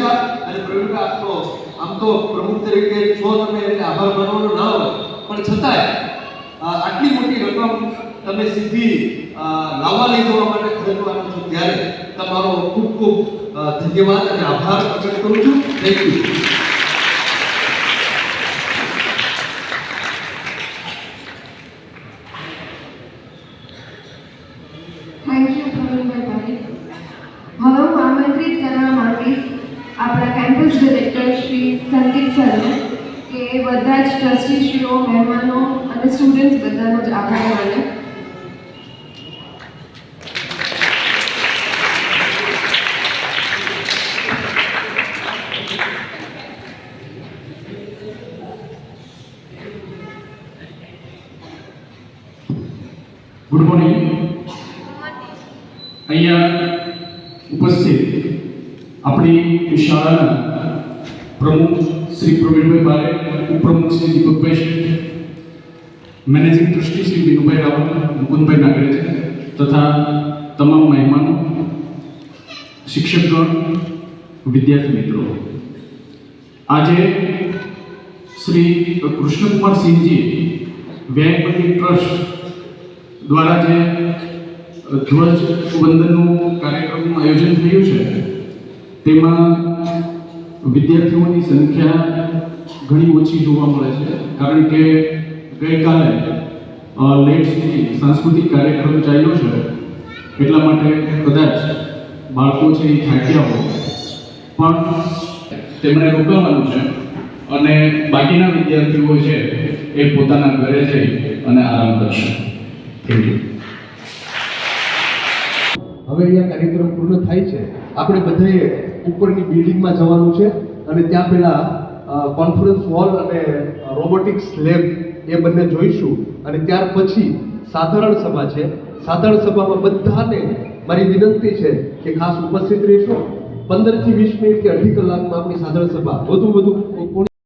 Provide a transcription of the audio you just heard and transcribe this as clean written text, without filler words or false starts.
નમસ્કાર. અને પ્રવીણ આપનો આમ તો પ્રમુખ તરીકે છો તમે એટલે આભાર માનવાનો ન હોય, પણ છતાંય આટલી મોટી રકમ તમે સીધી લાવવા લઈ જવા માટે ખર્ચવાનો છો ત્યારે તમારો ખૂબ ખૂબ ધન્યવાદ અને આભાર પ્રકટ કરું છું. Thank you. Thank you Pravinbhai. હવે હું આમંત્રિત કરવા માંગીશ આપણા કેમ્પસ ડિરેક્ટર શ્રી સંદીપ સરને કે બધા જ ટ્રસ્ટીશ્રીઓ, મહેમાનો અને સ્ટુડન્ટ્સ બધાનો જ આભાર માને. Good morning. અહીંયા ઉપસ્થિત આપણી શાળાના પ્રમુખ શ્રી પ્રવીણભાઈ બારે, ઉપપ્રમુખ શ્રી દીપકભાઈ, મેનેજિંગ ટ્રસ્ટી શ્રી વિનુભાઈ રાવલ, મુકુંદભાઈ નાગરેજા તથા તમામ મહેમાનો, શિક્ષકગણ, વિદ્યાર્થી મિત્રો, આજે શ્રી કૃષ્ણકુમારસિંહજી વ્યાયામ ટ્રસ્ટ દ્વારા જે ધ્વજ વંદનનું કાર્યક્રમનું આયોજન થયું છે તેમાં વિદ્યાર્થીઓની સંખ્યા ઘણી ઓછી જોવા મળે છે, કારણ કે ગઈકાલે લેટ સુધી સાંસ્કૃતિક કાર્યક્રમ ચાલ્યો છે, એટલા માટે કદાચ બાળકો છે એ થાક્યા હોય, પણ તેમણે રોકાવાનું છે અને બાકીના વિદ્યાર્થીઓ છે એ પોતાના ઘરે જઈ અને આરામ કરશે. Thank you. હવે અહીંયા કાર્યક્રમ પૂર્ણ થાય છે. આપણે બધાએ ઉપરની બિલ્ડિંગમાં જવાનું છે અને ત્યાં પેલા કોન્ફરન્સ હોલ અને રોબોટિક્સ લેબ એ બંને જોઈશું અને ત્યાર પછી સાધારણ સભા છે. સાધારણ સભામાં બધાને મારી વિનંતી છે કે ખાસ ઉપસ્થિત રહેશો. 15 થી 20 મિનિટ કે અડધી કલાકમાં આપણી સાધારણ સભા વધુ